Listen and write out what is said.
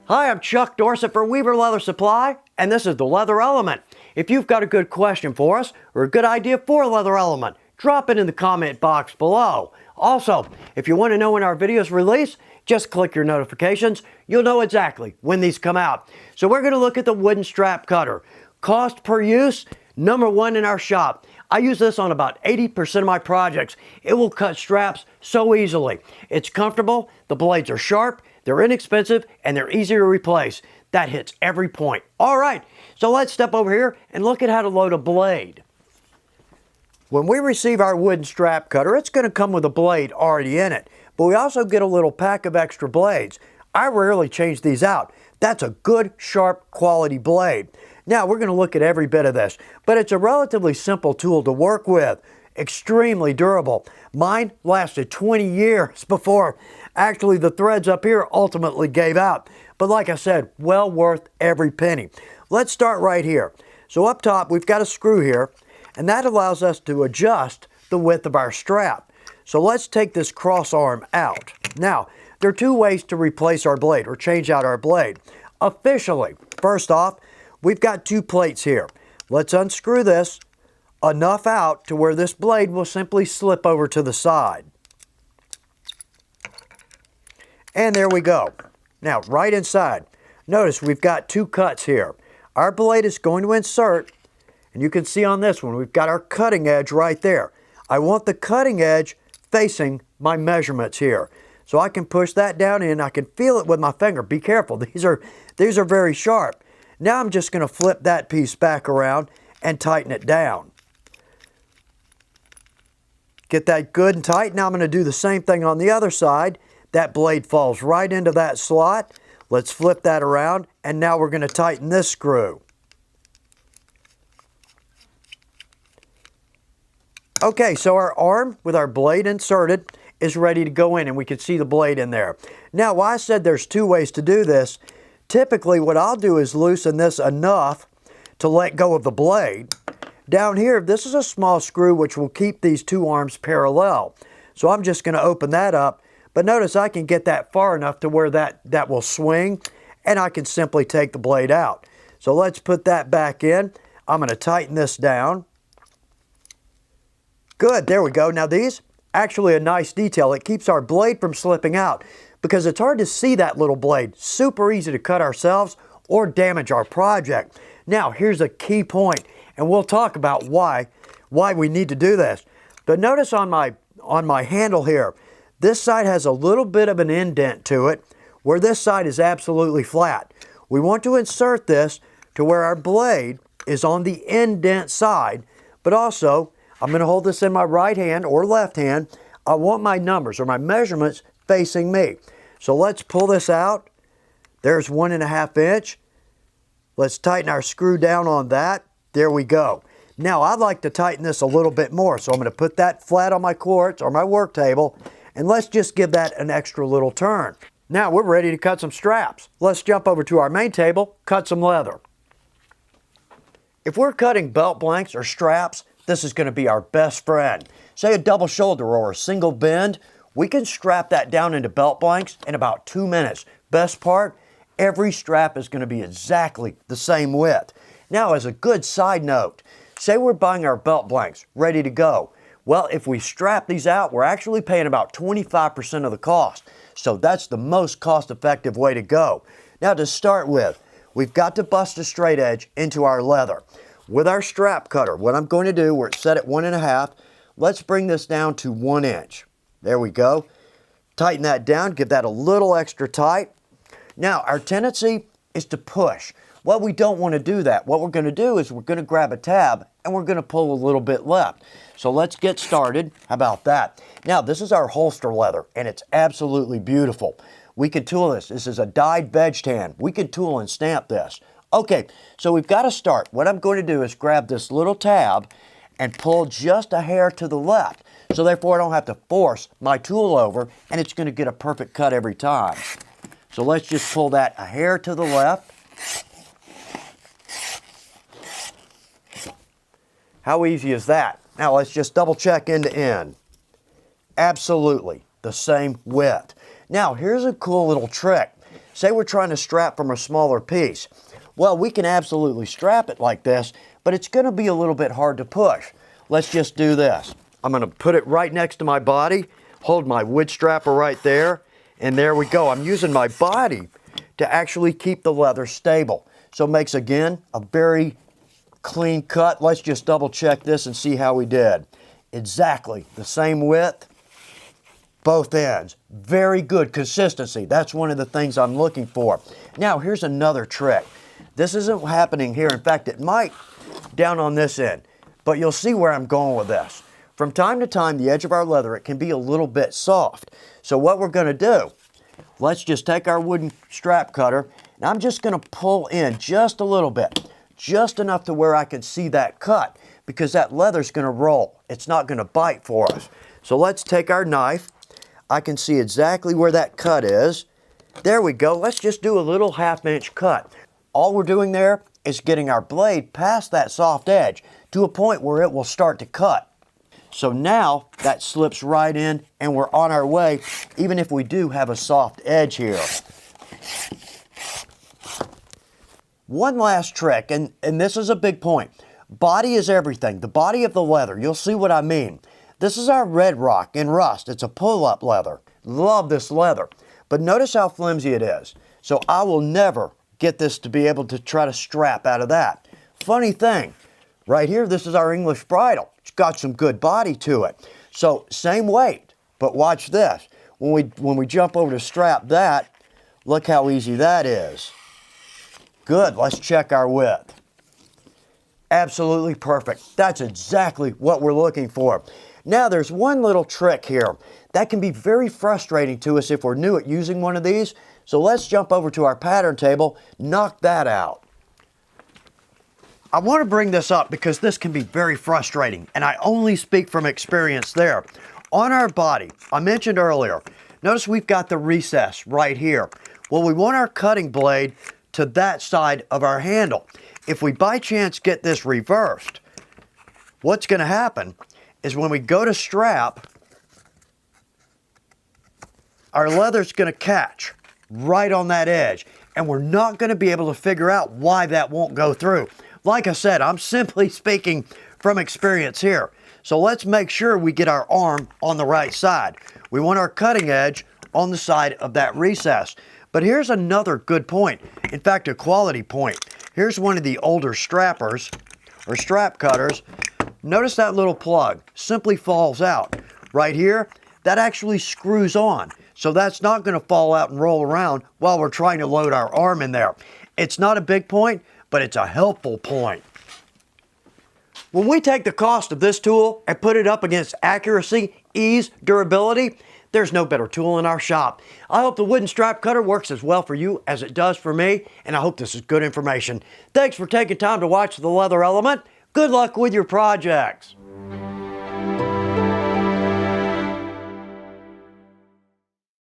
Hi, I'm Chuck Dorsett for Weaver Leather Supply, and this is the Leather Element. If you've got a good question for us or a good idea for a Leather Element, drop it in the comment box below. Also, if you want to know when our videos release, just click your notifications. You'll know exactly when these come out. So we're going to look at the wooden strap cutter. Cost per use, #1 in our shop. I use this on about 80% of my projects. It will cut straps so easily. It's comfortable, the blades are sharp, they're inexpensive, and they're easy to replace. That hits every point. All right, so let's step over here and look at how to load a blade. When we receive our wooden strap cutter, it's going to come with a blade already in it, but we also get a little pack of extra blades. I rarely change these out. That's a good, sharp, quality blade. Now, we're going to look at every bit of this, but it's a relatively simple tool to work with. Extremely durable. Mine lasted 20 years before actually the threads up here ultimately gave out. But like I said, well worth every penny. Let's start right here. So up top, we've got a screw here, and that allows us to adjust the width of our strap. So let's take this cross arm out. Now, there are two ways to replace our blade or change out our blade. Officially, first off, we've got two plates here. Let's unscrew this enough out to where this blade will simply slip over to the side. And there we go. Now, right inside, notice we've got two cuts here. Our blade is going to insert, and you can see on this one, we've got our cutting edge right there. I want the cutting edge facing my measurements here. So I can push that down in, I can feel it with my finger. Be careful, these are very sharp. Now I'm just going to flip that piece back around and tighten it down. Get that good and tight. Now I'm going to do the same thing on the other side. That blade falls right into that slot. Let's flip that around, and now we're going to tighten this screw. Okay, so our arm with our blade inserted is ready to go in, and we can see the blade in there. Now, why I said there's two ways to do this, typically what I'll do is loosen this enough to let go of the blade. Down here, this is a small screw which will keep these two arms parallel. So I'm just going to open that up, but notice I can get that far enough to where that will swing, and I can simply take the blade out. So let's put that back in. I'm going to tighten this down. Good, there we go. Now these, actually a nice detail. It keeps our blade from slipping out because it's hard to see that little blade. Super easy to cut ourselves or damage our project. Now here's a key point, and we'll talk about why we need to do this. But notice on my handle here, this side has a little bit of an indent to it where this side is absolutely flat. We want to insert this to where our blade is on the indent side, but also I'm going to hold this in my right hand or left hand. I want my numbers or my measurements facing me. So let's pull this out. There's 1.5 inch. Let's tighten our screw down on that. There we go. Now I'd like to tighten this a little bit more. So I'm going to put that flat on my quartz or my work table, and let's just give that an extra little turn. Now we're ready to cut some straps. Let's jump over to our main table, cut some leather. If we're cutting belt blanks or straps, this is going to be our best friend. Say a double shoulder or a single bend, we can strap that down into belt blanks in about 2 minutes. Best part, every strap is going to be exactly the same width. Now, as a good side note, say we're buying our belt blanks ready to go. Well, if we strap these out, we're actually paying about 25% of the cost. So that's the most cost-effective way to go. Now, to start with, we've got to bust a straight edge into our leather. With our strap cutter, what I'm going to do, we're set at 1.5, let's bring this down to 1 inch. There we go. Tighten that down, give that a little extra tight. Now, our tendency is to push. Well, we don't want to do that. What we're going to do is we're going to grab a tab and we're going to pull a little bit left. So let's get started. How about that? Now, this is our holster leather, and it's absolutely beautiful. We can tool this. This is a dyed veg tan. We can tool and stamp this. Okay, so we've got to start. What I'm going to do is grab this little tab and pull just a hair to the left. So therefore, I don't have to force my tool over, and it's going to get a perfect cut every time. So let's just pull that a hair to the left. How easy is that? Now let's just double check end to end. Absolutely the same width. Now here's a cool little trick. Say we're trying to strap from a smaller piece. Well, we can absolutely strap it like this, but it's going to be a little bit hard to push. Let's just do this. I'm going to put it right next to my body, hold my wood strapper right there, and there we go. I'm using my body to actually keep the leather stable. So it makes, again, a very clean cut. Let's just double check this and see how we did. Exactly the same width, both ends. Very good consistency. That's one of the things I'm looking for. Now, here's another trick. This isn't happening here. In fact, it might down on this end, but you'll see where I'm going with this. From time to time, the edge of our leather, it can be a little bit soft. So what we're going to do, let's just take our wooden strap cutter, and I'm just going to pull in just a little bit, just enough to where I can see that cut, because that leather's going to roll. It's not going to bite for us. So let's take our knife. I can see exactly where that cut is. There we go. Let's just do a little 1/2 inch cut. All we're doing there is getting our blade past that soft edge to a point where it will start to cut. So now that slips right in and we're on our way, even if we do have a soft edge here. One last trick, and this is a big point. Body is everything. The body of the leather. You'll see what I mean. This is our Red Rock in rust. It's a pull-up leather. Love this leather. But notice how flimsy it is. So I will never get this to be able to try to strap out of that. Funny thing, right here, this is our English bridle. It's got some good body to it. So same weight, but watch this. When we jump over to strap that, look how easy that is. Good, let's check our width. Absolutely perfect. That's exactly what we're looking for. Now there's one little trick here that can be very frustrating to us if we're new at using one of these. So let's jump over to our pattern table, knock that out. I want to bring this up because this can be very frustrating, and I only speak from experience there. On our body, I mentioned earlier, notice we've got the recess right here. Well, we want our cutting blade to that side of our handle. If we by chance get this reversed, what's going to happen is when we go to strap, our leather's going to catch right on that edge, and we're not going to be able to figure out why that won't go through. Like I said, I'm simply speaking from experience here. So let's make sure we get our arm on the right side. We want our cutting edge on the side of that recess. But here's another good point. In fact, a quality point. Here's one of the older strappers or strap cutters. Notice that little plug simply falls out. Right here, that actually screws on. So that's not going to fall out and roll around while we're trying to load our arm in there. It's not a big point, but it's a helpful point. When we take the cost of this tool and put it up against accuracy, ease, durability, there's no better tool in our shop. I hope the wooden strap cutter works as well for you as it does for me, and I hope this is good information. Thanks for taking time to watch The Leather Element. Good luck with your projects.